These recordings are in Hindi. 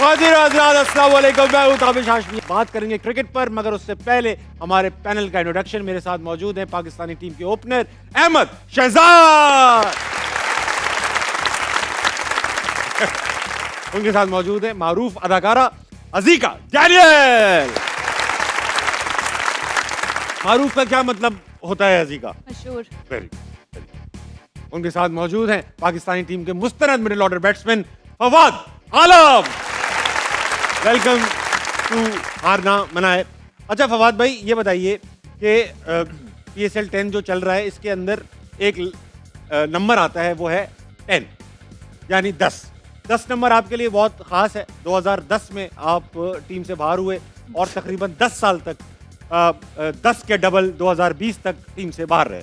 हाजिर हज़रात, अस्सलाम वालेकुम। मैं हूं ताबिश हाशमी। बात करेंगे क्रिकेट पर, मगर उससे पहले हमारे पैनल का इंट्रोडक्शन। मेरे साथ मौजूद हैं पाकिस्तानी टीम के ओपनर अहमद शहजाद। उनके साथ मौजूद है मारूफ अदाकारा अजीका डैनियल। मारूफ का क्या मतलब होता है अजीका? मशहूर। वेरी उनके साथ मौजूद हैं पाकिस्तानी टीम के मुस्तनद middle order batsman Fawad Alam. Welcome to हारना मनाए। अच्छा फवाद भाई, ये बताइए कि PSL 10 जो चल रहा है, इसके अंदर एक नंबर आता है, वो है 10 यानी 10 नंबर आपके लिए बहुत खास है। 2010 में आप टीम से बाहर हुए और तकरीबन 10 साल तक 10 के डबल 2020 तक टीम से बाहर रहे।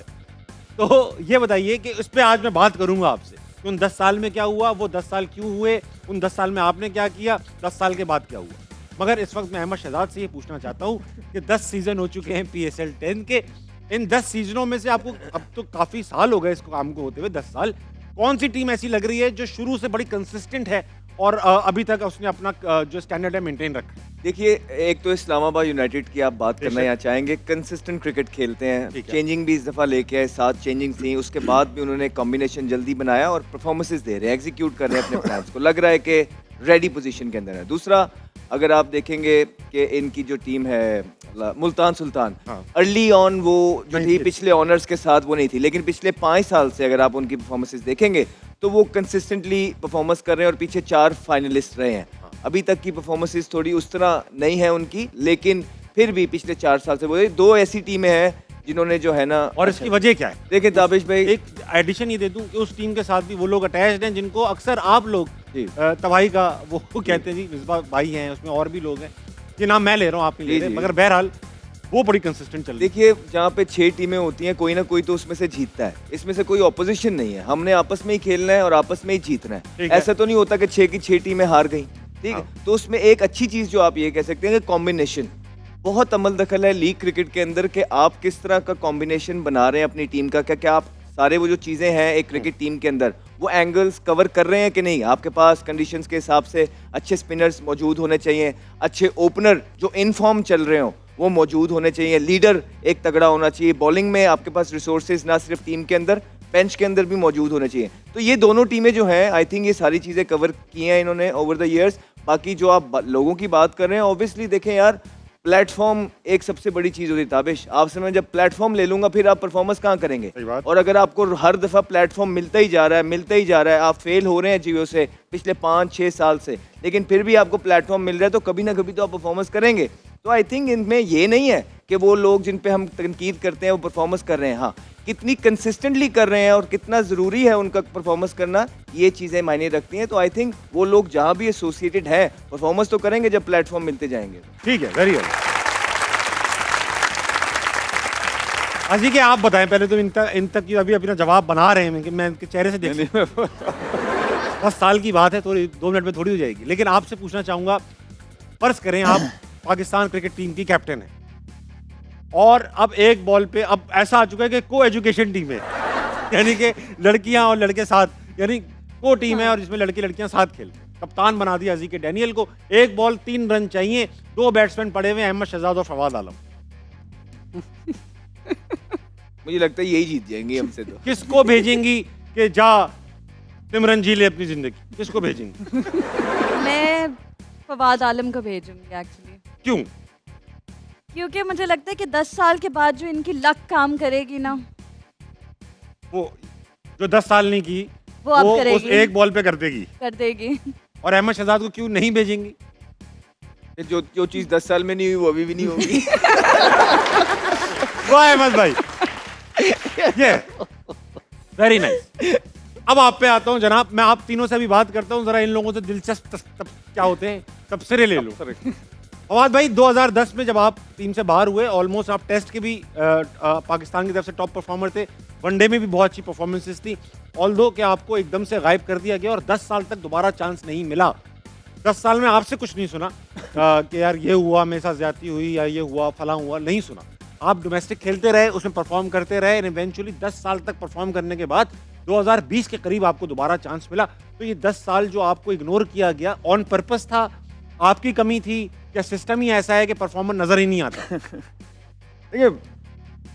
तो ये बताइए कि उस पर आज मैं बात करूंगा आपसे कि उन 10 साल में क्या हुआ, वो 10 साल क्यों हुए, उन 10 साल में आपने क्या किया, 10 साल के बाद क्या हुआ। मगर इस वक्त मैं अहमद शहजाद से ये पूछना चाहता हूँ कि 10 सीजन हो चुके हैं PSL 10 के। इन 10 सीजनों में से आपको, अब तो काफ़ी साल हो गए इसको काम को होते हुए, 10 साल, कौन सी टीम ऐसी लग रही है जो शुरू से बड़ी कंसिस्टेंट है और अभी तक उसने अपना जो स्टैंडर्ड है मेंटेन रखा है? देखिए, एक तो इस्लामाबाद यूनाइटेड की आप बात करना यहाँ चाहेंगे। कंसिस्टेंट क्रिकेट खेलते हैं, चेंजिंग भी इस दफ़ा लेके आए, 7 चेंजिंग थी, उसके बाद भी उन्होंने कॉम्बिनेशन जल्दी बनाया और परफॉर्मेंसेस दे रहे हैं, एग्जीक्यूट कर रहे हैं अपने प्लान्स को। लग रहा है कि रेडी पोजीशन के अंदर है। दूसरा, अगर आप देखेंगे कि इनकी जो टीम है मुल्तान सुल्तान, अर्ली ऑन वो जो थी पिछले ऑनर्स के साथ वो नहीं थी, लेकिन पिछले 5 साल से अगर आप उनकी परफॉर्मेंसेस देखेंगे तो वो कंसिस्टेंटली परफॉर्मेंस कर रहे हैं और पीछे 4 फाइनलिस्ट रहे हैं। अभी तक की परफॉर्मेंसेस थोड़ी उस तरह नहीं है उनकी, लेकिन फिर भी पिछले 4 साल से वो 2 ऐसी टीमें हैं जिन्होंने जो है ना। और इसकी वजह क्या है? देखिए ताबिश भाई, एक एडिशन ये दे दूं कि उस टीम के साथ भी वो लोग अटैच्ड हैं जिनको अक्सर आप लोग तबाही का वो कहते हैं जी, मिसबा भाई हैं, उसमें और भी लोग हैं, ये नाम मैं ले रहा हूँ, आप नहीं ले रहे, मगर बहरहाल वो बड़ी कंसिस्टेंट चल रही है। देखिए, जहाँ पे 6 टीमें होती हैं, कोई ना कोई तो उसमें से जीतता है। इसमें से कोई ऑपोजिशन नहीं है, हमने आपस में ही खेलना है और आपस में ही जीतना है। ऐसा तो नहीं होता कि 6 की 6 टीमें हार गई, ठीक है। तो उसमें एक अच्छी चीज जो आप ये कह सकते हैं कि कॉम्बिनेशन बहुत अमल दखल है लीग क्रिकेट के अंदर, कि आप किस तरह का कॉम्बिनेशन बना रहे हैं अपनी टीम का। क्या आप सारे वो जो चीज़ें हैं एक क्रिकेट टीम के अंदर, वो एंगल्स कवर कर रहे हैं कि नहीं। आपके पास कंडीशंस के हिसाब से अच्छे स्पिनर्स मौजूद होने चाहिए, अच्छे ओपनर जो इन फॉर्म चल रहे हो वो मौजूद होने चाहिए, लीडर एक तगड़ा होना चाहिए, बॉलिंग में आपके पास रिसोर्सेज ना सिर्फ टीम के अंदर, बेंच के अंदर भी मौजूद होने चाहिए। तो ये दोनों टीमें जो हैं, आई थिंक ये सारी चीज़ें कवर की हैं इन्होंने ओवर द ईयर्स। बाकी जो आप लोगों की बात कर रहे हैं, ऑब्वियसली देखें यार, प्लेटफॉर्म एक सबसे बड़ी चीज़ होती है ताबिश। आपसे मैं जब प्लेटफॉर्म ले लूंगा, फिर आप परफॉर्मेंस कहाँ करेंगे? और अगर आपको हर दफ़ा प्लेटफॉर्म मिलता ही जा रहा है, मिलता ही जा रहा है, आप फेल हो रहे हैं जियो से पिछले 5-6 साल से, लेकिन फिर भी आपको प्लेटफॉर्म मिल रहा है, तो कभी ना कभी तो आप परफॉर्मेंस करेंगे। तो आई थिंक इनमें ये नहीं है कि वो लोग जिन पे हम तनकीद करते हैं वो परफॉर्मेंस कर रहे हैं। हाँ, कितनी कंसिस्टेंटली कर रहे हैं और कितना ज़रूरी है उनका परफॉर्मेंस करना, ये चीज़ें मायने रखती हैं। तो आई थिंक वो लोग जहाँ भी एसोसिएटेड हैं, परफॉर्मेंस तो करेंगे जब प्लेटफॉर्म मिलते जाएंगे। ठीक है, वेरी गुड। अजी के आप बताएं पहले, तो इन तक की अभी अपना जवाब बना रहे हैं कि मैं इनके चेहरे से देख 10 साल की बात है, थोड़ी 2 मिनट में थोड़ी हो जाएगी। लेकिन आपसे पूछना चाहूँगा, फर्ज करें आप पाकिस्तान क्रिकेट टीम की कैप्टन है और अब एक बॉल पे अब ऐसा आ चुका है कि को एजुकेशन टीम है, यानी कि लड़कियां और लड़के साथ, यानी को टीम है और जिसमें लड़के लड़कियां साथ खेलते हैं। कप्तान बना दिया अजी के डैनियल को, एक बॉल 3 रन चाहिए, 2 बैट्समैन पड़े हुए, अहमद शहजाद और फवाद आलम। मुझे लगता है यही जीत जाएंगे हमसे। तो किसको भेजेंगी कि जा सिमरन जी ले अपनी जिंदगी, किसको भेजेंगी? मैं फवाद आलम को भेजूंगी एक्चुअली। क्यों? क्योंकि मुझे लगता है कि 10 साल के बाद जो इनकी लक काम करेगी ना, वो जो 10 साल नहीं की वो अब उस करेगी, एक बॉल पे कर देगी। और अहमद शहजाद को क्यों नहीं भेजेंगी? जो चीज़ 10 साल में नहीं हुई वो अभी भी नहीं होगी। वाह अहमद भाई, ये वेरी नाइस। अब आप पे आता हूँ जनाब, मैं आप तीनों से अभी बात करता हूँ, जरा इन लोगों से दिलचस्प क्या होते हैं तबसरे ले लो। फवाद भाई, 2010 में जब आप टीम से बाहर हुए, ऑलमोस्ट आप टेस्ट के भी पाकिस्तान की तरफ से टॉप परफॉर्मर थे, वनडे में भी बहुत अच्छी परफॉर्मेंसेस थी, ऑल्दो कि आपको एकदम से गायब कर दिया गया और 10 साल तक दोबारा चांस नहीं मिला। 10 साल में आपसे कुछ नहीं सुना कि यार ये हुआ, मेरे साथ ज्यादती हुई या ये हुआ, फलां हुआ, नहीं सुना। आप डोमेस्टिक खेलते रहे, उसमें परफॉर्म करते रहे, इवेंचुअली 10 साल तक परफॉर्म करने के बाद 2020 के करीब आपको दोबारा चांस मिला। तो ये 10 साल जो आपको इग्नोर किया गया, ऑन पर्पस था आपकी कमी थी या सिस्टम ही ऐसा है कि परफॉर्मर नजर ही नहीं आता? देखिए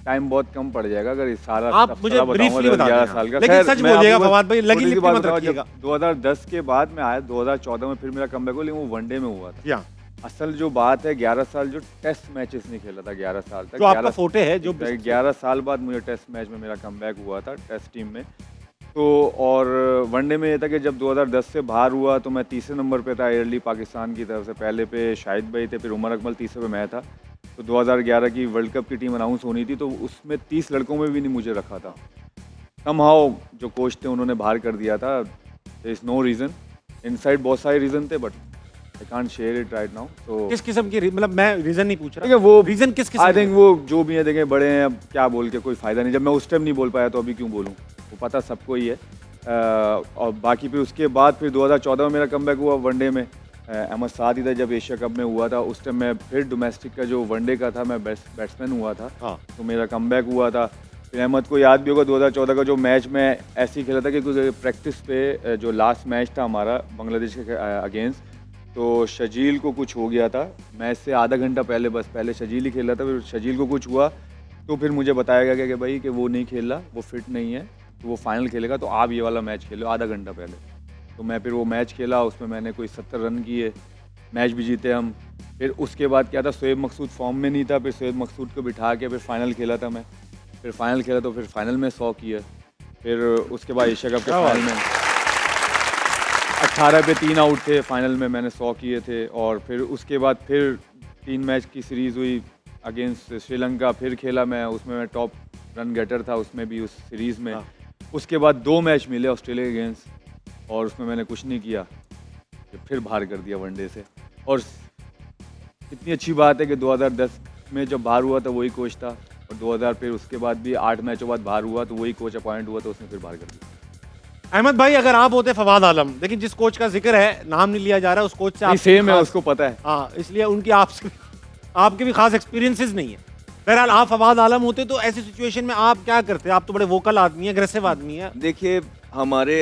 टाइम बहुत कम पड़ जाएगा अगर इस सारा आप सब मुझे सारा बताऊंगा briefly बता 11 दें, साल का। लेकिन खैर, सच मैं बोलिएगा आपको फवाद भाई, लगी छोटी सी लिपटी बात मत बताऊं, रखिएगा। जब 2010 के बाद मैं आया 2014 में फिर मेरा कमबैक हुआ, लेकिन वो वनडे में हुआ था। या असल जो बात है 11 साल जो टेस्ट मैचेस नहीं खेला था 11 साल तक। जो आपका फोटे है, जो 11 साल बाद मुझे टेस्ट मैच में मेरा कमबैक हुआ था टेस्ट टीम में। तो और वनडे में ये था कि जब 2010 से बाहर हुआ तो मैं तीसरे नंबर पे था एयरली पाकिस्तान की तरफ से, पहले पे शाहिद भाई थे, फिर उमर अकमल, तीसरे पे मैं था। तो 2011 की वर्ल्ड कप की टीम अनाउंस होनी थी तो उसमें 30 लड़कों में भी नहीं मुझे रखा था। समहाउ जो कोच थे उन्होंने बाहर कर दिया था। There is no reason, inside बहुत सारे रीज़न थे but I can't share it right now. तो किस किस्म की मतलब मैं रीजन नहीं पूछ रहा, देखिए वो रीजन किस किस्म आई के? थिंक वो जो भी है, देखें बड़े हैं, अब क्या बोल के कोई फ़ायदा नहीं। जब मैं उस टाइम नहीं बोल पाया तो अभी क्यों बोलूँ, वो पता सबको ही है। और बाकी फिर उसके बाद फिर 2014 में मेरा कमबैक हुआ वनडे में। अहमद साथ ही था जब एशिया कप में हुआ था, उस टाइम मैं फिर डोमेस्टिक का जो वनडे का था मैं बैट्समैन हुआ था। हाँ। तो मेरा कमबैक हुआ था। फिर अहमद को याद भी होगा 2014 का जो मैच मैं ऐसे ही खेला था कि कुछ प्रैक्टिस पे जो लास्ट मैच था हमारा बांग्लादेश के अगेंस्ट, तो शजील को कुछ हो गया था मैच से आधा घंटा पहले, बस पहले शजील ही खेला था। फिर शजील को कुछ हुआ तो फिर मुझे बताया गया कि भाई कि वो नहीं खेल रहा, वो फिट नहीं है, तो वो फाइनल खेलेगा, तो आप ये वाला मैच खेलो आधा घंटा पहले। तो मैं फिर वो मैच खेला, उसमें मैंने कोई 70 रन किए, मैच भी जीते हम। फिर उसके बाद क्या था, शोएब मकसूद फॉर्म में नहीं था, फिर शोएब मकसूद को बिठा के फिर फाइनल खेला था मैं। फिर फाइनल खेला तो फिर फाइनल में 100 किए। फिर उसके बाद एशिया कप के फाइनल में 18 पे 3 आउट थे, फाइनल में मैंने 100 किए थे। और फिर उसके बाद फिर 3 मैच की सीरीज़ हुई अगेंस्ट श्रीलंका, फिर खेला मैं, उसमें मैं टॉप रन गेटर था उसमें भी, उस सीरीज़ में। उसके बाद 2 मैच मिले ऑस्ट्रेलिया के अगेंस्ट और उसमें मैंने कुछ नहीं किया, फिर बाहर कर दिया वनडे से। और इतनी अच्छी बात है कि 2010 में जब बाहर हुआ था वही कोच था, और 2000 फिर उसके बाद भी 8 मैचों बाद बाहर हुआ तो वही कोच अपॉइंट हुआ, तो उसने फिर बाहर कर दिया। अहमद भाई, अगर आप होते फवाद आलम, लेकिन जिस कोच का जिक्र है, नाम नहीं लिया जा रहा, उस कोच से आप सेम है, उसको पता है। हाँ, इसलिए उनकी आपके भी खास एक्सपीरियंसेस नहीं है। बहरहाल आप फवाद आलम होते तो ऐसी सिचुएशन में आप क्या करते? आप तो बड़े वोकल आदमी हैं, अग्रेसिव आदमी हैं। देखिए, हमारे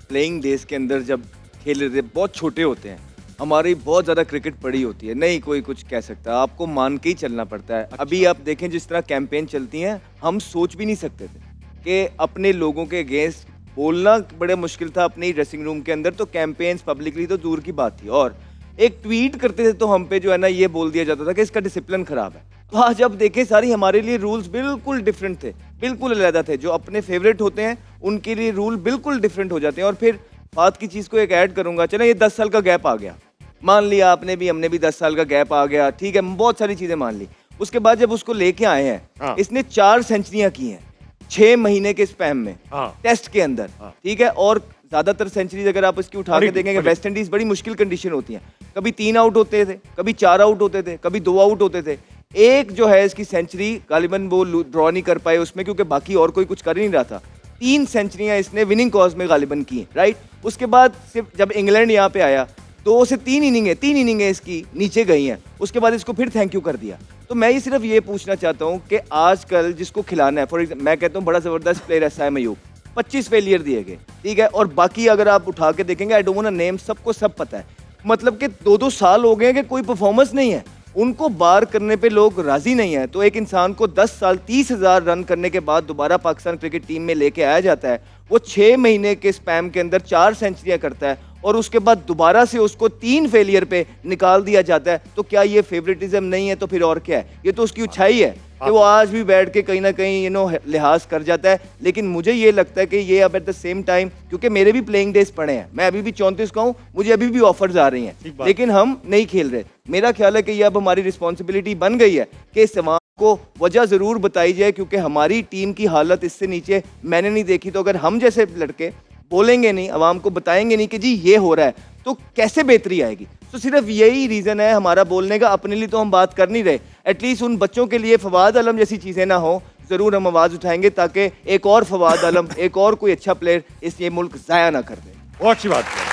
प्लेइंग डेज के अंदर जब खेल रहे थे, बहुत छोटे होते हैं, हमारी बहुत ज़्यादा क्रिकेट पड़ी होती है, नहीं कोई कुछ कह सकता, आपको मान के ही चलना पड़ता है। अभी आप देखें जिस तरह कैंपेन चलती हैं, हम सोच भी नहीं सकते थे कि अपने लोगों के अगेंस्ट बोलना बड़े मुश्किल था अपने ही ड्रेसिंग रूम के अंदर, तो कैंपेन्स पब्लिकली तो दूर की बात थी। और एक ट्वीट करते थे तो हम पे जो है ना ये बोल दिया जाता था कि इसका डिसिप्लिन खराब है। तो आज अब देखें, सारी हमारे लिए रूल्स बिल्कुल डिफरेंट थे, बिल्कुल अलग थे। जो अपने फेवरेट होते हैं उनके लिए रूल बिल्कुल डिफरेंट हो जाते हैं। और फिर बात की चीज़ को एक ऐड करूंगा, चले ये 10 साल का गैप आ गया, मान लिया आपने भी, हमने भी 10 साल का गैप आ गया, ठीक है, बहुत सारी चीज़ें मान ली। उसके बाद जब उसको लेके आए हैं, इसने 4 सेंचुरियां की हैं 6 महीने के स्पैम में, टेस्ट के अंदर, ठीक है। और ज्यादातर सेंचुरीज अगर आप इसकी उठा के देखेंगे, वेस्ट इंडीज बड़ी मुश्किल कंडीशन होती है, कभी 3 आउट होते थे, कभी 4 आउट होते थे, कभी 2 आउट होते थे। एक जो है इसकी सेंचुरी गालिबन वो ड्रॉ नहीं कर पाए उसमें, क्योंकि बाकी और कोई कुछ कर ही नहीं रहा था। 3 सेंचुरियां इसने विनिंग कॉज में गालिबन की, राइट। उसके बाद सिर्फ जब इंग्लैंड यहाँ पे आया, 2 से 3 इनिंगें इसकी नीचे गई हैं, उसके बाद इसको फिर थैंक यू कर दिया। तो मैं ये सिर्फ ये पूछना चाहता हूँ कि आजकल जिसको खिलाना है, फॉर एग्जाम्पल मैं कहता हूँ बड़ा जबरदस्त प्लेयर है साइम अयूब, 25 फेलियर दिए गए, ठीक है। और बाकी अगर आप उठा के देखेंगे, I don't want to name, सबको सब पता है, मतलब कि 2-2 साल हो गए कि कोई परफॉर्मेंस नहीं है, उनको बार करने पे लोग राजी नहीं है। तो एक इंसान को 10 साल 30,000 रन करने के बाद दोबारा पाकिस्तान क्रिकेट टीम में लेके आया जाता है, वो 6 महीने के स्पैम के अंदर 4 सेंचुरियां करता है, और उसके बाद दोबारा से उसको 3 फेलियर पे निकाल दिया जाता है। तो क्या ये फेवरेटिज्म नहीं है? तो फिर और क्या है? ये तो उसकी अच्छाई है कि वो आज भी बैठ के कहीं ना कहीं लिहाज कर जाता है। लेकिन मुझे ये लगता है कि ये अब एट द सेम टाइम, क्योंकि मेरे भी प्लेइंग डेज पड़े हैं, मैं अभी भी 34 का हूँ, मुझे अभी भी ऑफर्स आ रही हैं, लेकिन हम नहीं खेल रहे। मेरा ख्याल है कि ये अब हमारी रिस्पॉन्सिबिलिटी बन गई है कि इस समाज को वजह ज़रूर बताई जाए, क्योंकि हमारी टीम की हालत इससे नीचे मैंने नहीं देखी। तो अगर हम जैसे लड़के बोलेंगे नहीं, आवाम को बताएंगे नहीं कि जी ये हो रहा है, तो कैसे बेहतरी आएगी? तो सिर्फ यही रीज़न है हमारा बोलने का। अपने लिए तो हम बात कर नहीं रहे, एटलीस्ट उन बच्चों के लिए फवाद आलम जैसी चीज़ें ना हो, ज़रूर हम आवाज़ उठाएंगे ताकि एक और फवाद आलम, एक और कोई अच्छा प्लेयर इस ये मुल्क ज़ाया ना कर दे। बहुत अच्छी बात है।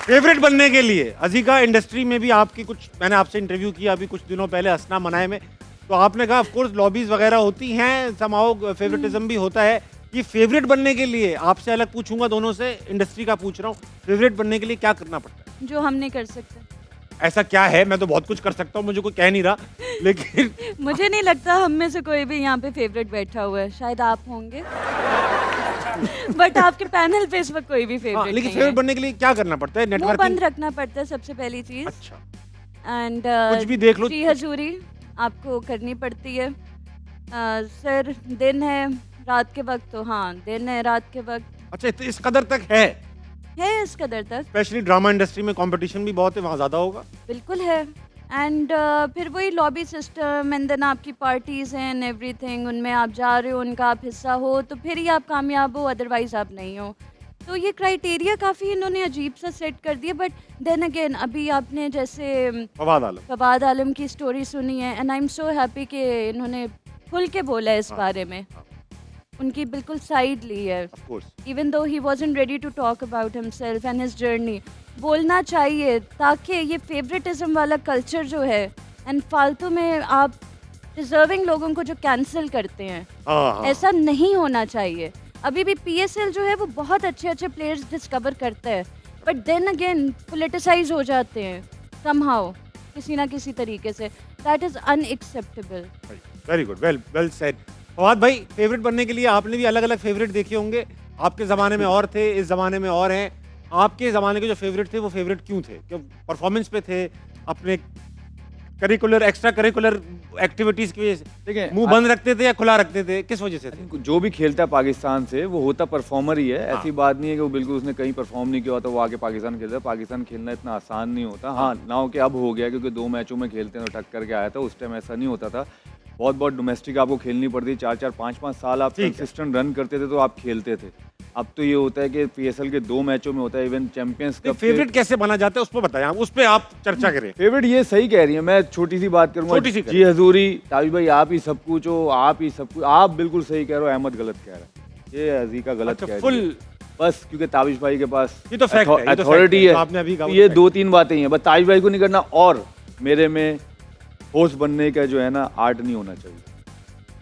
फेवरेट बनने के लिए अजीका इंडस्ट्री में भी आपकी कुछ, मैंने आपसे इंटरव्यू किया अभी कुछ दिनों पहले हसना मनाए में, तो आपने कहा ऑफ कोर्स लॉबीज वगैरह होती हैं, समाओ फेवरेटिज्म भी होता है। कि फेवरेट बनने के लिए, आपसे अलग पूछूंगा, दोनों से इंडस्ट्री का पूछ रहा हूँ, फेवरेट बनने के लिए क्या करना पड़ता है? जो हम नहीं कर सकते। ऐसा क्या है? मैं तो बहुत कुछ कर सकता हूँ, मुझे कोई कह नहीं रहा, लेकिन मुझे नहीं लगता हम में से कोई भी यहाँ पे फेवरेट बैठा हुआ है, शायद आप होंगे। बट आपके पैनल पे इस वक्त कोई भी हाँ, फेवरेट लेकिन नहीं फेवरेट है। बनने के लिए क्या करना पड़ता है? मुंह बंद नेटवर्किंग? रखना पड़ता है सबसे पहली चीज। अच्छा, एंड कुछ भी देख लो। जी हजूरी आपको करनी पड़ती है। सर दिन है रात के वक्त, तो हाँ दिन है रात के वक्त अच्छा, तो इस कदर तक है? इस कदर तक स्पेशली ड्रामा इंडस्ट्री में कंपटीशन भी बहुत है, वहाँ ज्यादा होगा। बिल्कुल है। एंड फिर वही लॉबी सिस्टम एंड देन आपकी पार्टीज हैं एंड एवरीथिंग, उनमें आप जा रहे हो, उनका आप हिस्सा हो तो फिर ही आप कामयाब हो, अदरवाइज आप नहीं हो। तो ये क्राइटेरिया काफ़ी इन्होंने अजीब सा सेट कर दिया। बट देन अगेन अभी आपने जैसे फवाद आलम। फवाद आलम की स्टोरी सुनी है and I am so happy कि इन्होंने खुल के बोला है इस बारे में, उनकी बिल्कुल साइड ली है। Of course. Even though he wasn't ready to talk about himself and his journey, बोलना चाहिए ताकि ये फेवरेटिज्म वाला कल्चर जो है एंड फालतू में आप डिजर्विंग लोगों को जो कैंसिल करते हैं, हाँ, ऐसा नहीं होना चाहिए। अभी भी पीएसएल जो है वो बहुत अच्छे अच्छे प्लेयर्स डिस्कवर करता है, बट देन अगेन पोलिटिसाइज हो जाते हैं समहाउ, किसी ना किसी तरीके से। That is unacceptable. Very good, well said. Fawad भाई, फेवरेट बनने के लिए आपने भी अलग अलग फेवरेट देखे होंगे, आपके ज़माने में और थे, इस ज़माने में और हैं। आपके ज़माने के जो फेवरेट थे वो फेवरेट क्यों थे? क्यों परफॉर्मेंस पे थे, अपने करिकुलर एक्स्ट्रा करिकुलर एक्टिविटीज़ की वजह से? देखिए, मुंह बंद रखते थे या खुला रखते थे, किस वजह से थे? जो भी खेलता है पाकिस्तान से वो होता परफॉर्मर ही है। हाँ। ऐसी बात नहीं है कि वो बिल्कुल उसने कहीं परफॉर्म नहीं किया होता वो आके पाकिस्तान खेलता है। पाकिस्तान खेलना इतना आसान नहीं होता। हाँ, ना हो कि अब हो गया क्योंकि 2 मैचों में खेलते हैं तो टक्कर के आया था, उस टाइम ऐसा नहीं होता था। बहुत डोमेस्टिक आपको खेलनी पड़ती, 4-4 5-5 साल आप ठीक है। कंसिस्टेंट रन करते थे तो आप खेलते थे। अब तो ये होता है कि पीएसएल के 2 मैचों में होता है, इवन चैंपियंस कप फेवरेट कैसे बना जाता है उस पर बताएं, आप उस पर आप चर्चा करें। फेवरेट ये सही कह रही है। मैं छोटी सी बात करूंगा। छोटी सी जी हजूरी, ताबिश भाई आप ही सब कुछ हो, आप ही सब कुछ। आप बिल्कुल सही कह रहे हो, अहमद गलत कह रहा है, ये अजीका गलत अच्छा, कह रही फुल है। बस क्योंकि ताबिश भाई के पास ये तो fact है, ये तो अथॉरिटी fact है, है। तो आपने अभी कहा वो ये fact 2-3 बातें ही हैं, बस ताबिश भाई को नहीं करना। और मेरे में होस्ट बनने का जो है ना आर्ट नहीं होना चाहिए,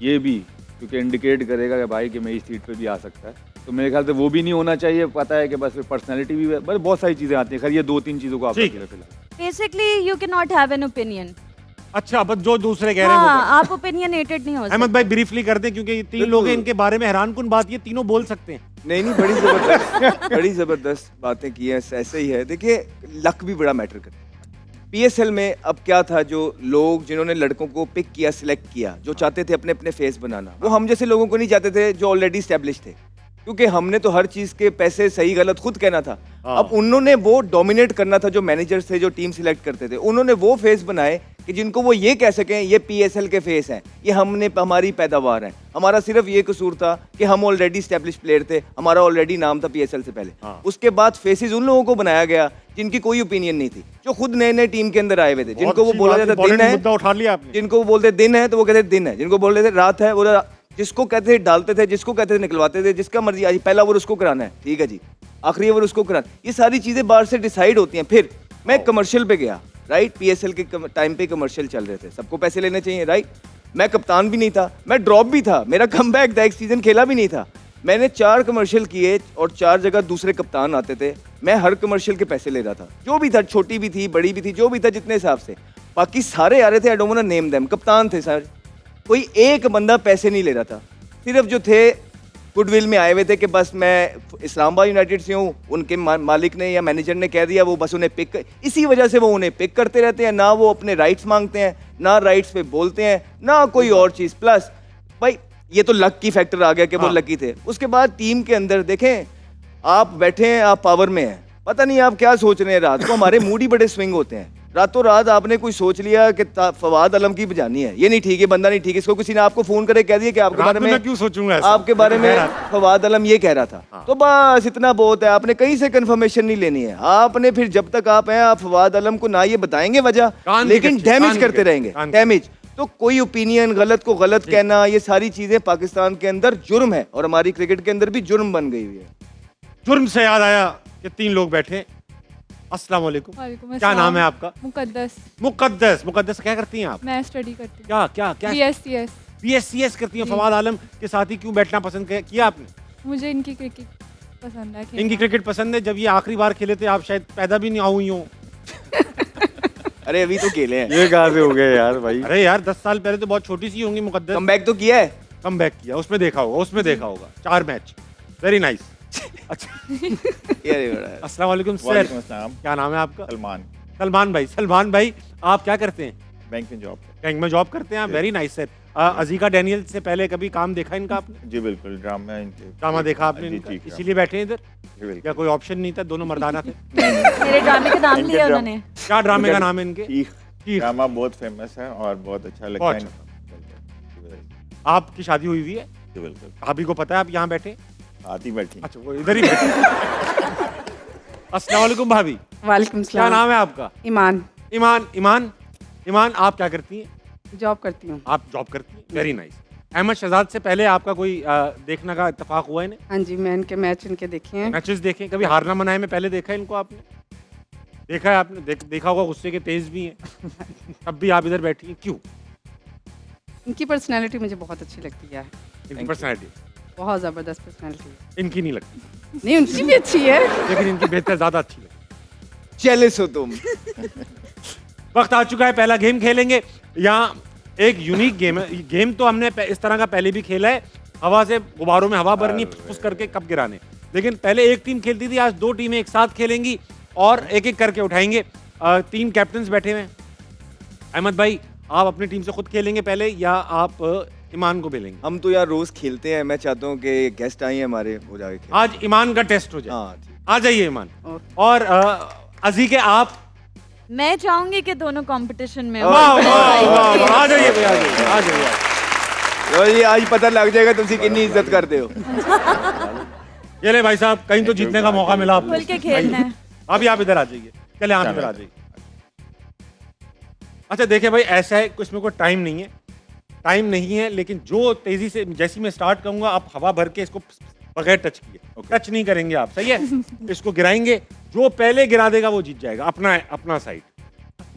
ये भी क्योंकि इंडिकेट करेगा कि भाई कि मैं इस सीट पे भी आ सकता है, तो मेरे ख्याल से वो भी नहीं होना चाहिए। पता है कि बस पर्सनैलिटी भी, बस बहुत सारी चीज़ें आती हैं। खैर ये 2-3 चीज़ों को आप ठीक रख लें फिलहाल। Basically you can not have an opinion. अच्छा, बस जो दूसरे कह रहे हैं वो हाँ, करें। आप ओपिनियनेटेड नहीं हो अहमद सकते। भाई ब्रीफली कर दें, क्योंकि ये 3 लोग हैं, इनके बारे में हैरानकुन बात ये तीनों बोल सकते हैं। नहीं बड़ी जबरदस्त बड़ी जबरदस्त बातें की हैं। ऐसे ही है, देखिए लक भी बड़ा मैटर करता है। पीएसएल में अब क्या था, जो लोग जिन्होंने लड़कों को पिक किया, सिलेक्ट किया, जो चाहते थे अपने अपने फेस बनाना, वो हम जैसे लोगों को नहीं चाहते थे जो ऑलरेडी स्टैब्लिश थे, क्योंकि हमने तो हर चीज के पैसे सही गलत खुद कहना था। हाँ। अब उन्होंने वो डोमिनेट करना था, जो मैनेजर्स थे, जो टीम सिलेक्ट करते थे, उन्होंने वो फेस बनाए कि जिनको वो ये कह सकें ये पीएसएल के फेस हैं, ये हमारी पैदावार है। हमारा सिर्फ ये कसूर था कि हम ऑलरेडी स्टैब्लिश प्लेयर थे, हमारा ऑलरेडी नाम था पीएसएल से पहले। हाँ। उसके बाद फेसेस उन लोगों को बनाया गया जिनकी कोई ओपिनियन नहीं थी, जो खुद नए नए टीम के अंदर आए हुए थे, जिनको वो बोला जाता दिन है, मुद्दा उठा लिया आपने। जिनको वो बोलते दिन है तो वो कहते दिन है, जिनको बोलते थे रात है वो जिसको कहते थे डालते थे, जिसको कहते थे निकलवाते थे, जिसका मर्जी आज पहला ओवर उसको कराना है, ठीक है जी, आखिरी ओवर उसको कराना। ये सारी चीजें बाहर से डिसाइड होती हैं। फिर मैं कमर्शियल पे गया, राइट, पीएसएल के टाइम पे कमर्शियल चल रहे थे, सबको पैसे लेने चाहिए, राइट। मैं कप्तान भी नहीं था, मैं ड्रॉप भी था, मेरा कमबैक था, एक सीजन खेला भी नहीं था। मैंने 4 कमर्शियल किए और 4 जगह दूसरे कप्तान आते थे, मैं हर कमर्शियल के पैसे ले रहा था, जो भी था, छोटी भी थी बड़ी भी थी, जो भी था जितने हिसाब से। बाकी सारे आ रहे थे, I don't want to name them, कप्तान थे सारे, कोई एक बंदा पैसे नहीं ले रहा था। सिर्फ जो थे गुडविल में आए हुए थे कि बस मैं इस्लामाबाद यूनाइटेड से हूँ, उनके मालिक ने या मैनेजर ने कह दिया, वो बस उन्हें पिक, इसी वजह से वो उन्हें पिक करते रहते हैं। ना वो अपने राइट्स मांगते हैं, ना राइट्स पे बोलते हैं, ना कोई और चीज़। प्लस भाई ये तो लक की फैक्टर आ गया कि वो लकी थे। उसके बाद टीम के अंदर देखें, आप बैठे हैं, आप पावर में हैं, पता नहीं आप क्या सोच रहे हैं। रात को हमारे मूड ही बड़े स्विंग होते हैं। रातों रात आपने कोई सोच लिया कि फवाद आलम की बजानी है, ये नहीं ठीक है, बंदा नहीं ठीक है, इसको किसी ने आपको फोन करे कह दिया कि आपके बारे में, मैं क्यों सोचूंगा ऐसा? आपके बारे में फवाद आलम ये कह रहा था, हाँ। तो बस इतना बहुत है। आपने कहीं से कंफर्मेशन नहीं लेनी है। आपने फिर जब तक आप हैं, आप फवाद आलम को ना ये बताएंगे वजह, कान की लेकिन कच्ची, डैमेज कान करते की रहेंगे, कान की। डैमेज। तो कोई ओपिनियन, गलत को गलत कहना, ये सारी चीजें पाकिस्तान के अंदर जुर्म है, और हमारी क्रिकेट के अंदर भी जुर्म बन गई हुई है। जुर्म से याद आया कि 3 लोग बैठे। अस्सलाम वालेकुम, वालेकुम क्या अस्सलाम। नाम है आपका? मुकद्दस। मुकद्दस क्या करती हैं आप? मैं स्टडी करती हूँ क्या क्या क्या BScs। BScs करती हैं। फवाद आलम के साथ ही क्यों बैठना पसंद किया आपने? मुझे इनकी क्रिकेट पसंद है खेलना। इनकी क्रिकेट पसंद है। जब ये आखिरी बार खेले थे आप शायद पैदा भी नहीं हुई हो। अरे अभी तो खेले हैं। ये कहाँ से हो गए यार भाई? अरे यार 10 साल पहले तो बहुत छोटी सी होंगी मुकद्दस। कमबैक तो किया है। कम बैक किया, उसमें देखा होगा 4 मैच। Very nice. अच्छा ये बड़ा है। अस्सलाम वालेकुम सर, वालेकुम अस्सलाम। क्या नाम है आपका? सलमान, सलमान भाई आप क्या करते हैं? बैंक में जॉब। बैंक में जॉब करते हैं। Very nice sir. अजीका डैनियल से पहले कभी काम देखा इनका आपने? जी बिल्कुल, ड्रामा इनके ड्रामा देखा आपने जी, इनका? जी, इसीलिए बैठे हैं इधर? जी, बिल्कुल। क्या कोई ऑप्शन नहीं था? दोनों मर्दाना थे। मेरे ड्रामे का नाम इनके लिया ड्रा- उन्होंने। क्या ड्रामे का नाम है इनके? चीख चीख। ड्रामा बहुत फेमस है और बहुत अच्छा लगता बहुत है। आपकी शादी हुई हुई है? जी बिल्कुल, भाभी को पता है आप यहाँ बैठे? आती बैठी। अच्छा वो इधर ही बैठे। अस्सलाम वालेकुम भाभी, वालेकुम क्या सलाम। नाम है आपका? ईमान, ईमान आप क्या करती हैं? जॉब करती हूँ। आप जॉब करती हैं। Very nice. अहमद शहजाद से पहले आपका कोई देखने का इत्तेफाक हुआ है इन्हें? हाँ जी, मैं इनके मैच इनके देखे हैं। मैचेस देखे? कभी हारना मनाए में पहले देखा है इनको आपने? देखा है आपने? देखा होगा, गुस्से के तेज भी हैं। तब भी आप इधर बैठी हैं, क्यों? इनकी पर्सनैलिटी मुझे बहुत अच्छी लगती है। इनकी पर्सनैलिटी बहुत ज़बरदस्त पर्सनैलिटी है। इनकी नहीं लगती, नहीं, उनकी भी अच्छी है। लेकिन इनकी बेहतर ज्यादा अच्छी लगती। जेलस हो तुम। वक्त आ चुका है, पहला गेम खेलेंगे। यहाँ एक यूनिक गेम है। गेम तो हमने इस तरह का पहले भी खेला है, हवा से गुब्बारों में हवा भरनी, फुस करके कप गिराने। लेकिन पहले एक टीम खेलती थी, आज 2 टीमें एक साथ खेलेंगी और एक एक करके उठाएंगे। 3 कैप्टन बैठे हुए हैं। अहमद भाई आप अपनी टीम से खुद खेलेंगे पहले या आप ईमान को बेलेंगे? हम तो यार रोज खेलते हैं। मैं चाहता हूँ कि गेस्ट आए हैं हमारे, वो जाके खेलें। आज ईमान का टेस्ट हो जाए। हाँ ठीक। आ जाइए ईमान। ओके। और अजीके आप? मैं चाहूंगी कि दोनों कंपटीशन में हो। वाह वाह वाह वाह, आ जाइए भैया, आ जाइए। तो ये आज पता लग जाएगा तुम कितनी इज्जत करते हो। ये ले भाई साहब, कहीं तो जीतने का मौका मिला आपको। खुल के खेलना है। अभी आप इधर आ जाइए। चले आप इधर आ जाइए। अच्छा देखिए भाई, ऐसा है इसमें कोई टाइम नहीं है, लेकिन जो तेजी से जैसी मैं स्टार्ट करूंगा आप हवा भर के इसको बगैर टच किए, टच नहीं करेंगे आप, सही है? इसको गिराएंगे, जो पहले गिरा देगा वो जीत जाएगा। अपना साइड,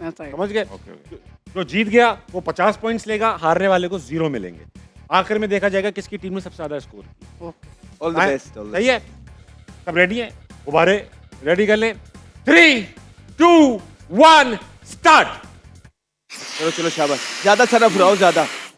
ऐसा है। समझ गए? जो जीत गया वो 50 पॉइंट्स लेगा, हारने वाले को 0 मिलेंगे। आखिर में देखा जाएगा किसकी टीम ने सबसे ज्यादा स्कोर किया। ओके। All the best. सही है? सब रेडी है? गुब्बारे रेडी कर लें। 3, 2, 1 स्टार्ट। चलो चलो शाबाश। ज्यादा सारा बुलाओ,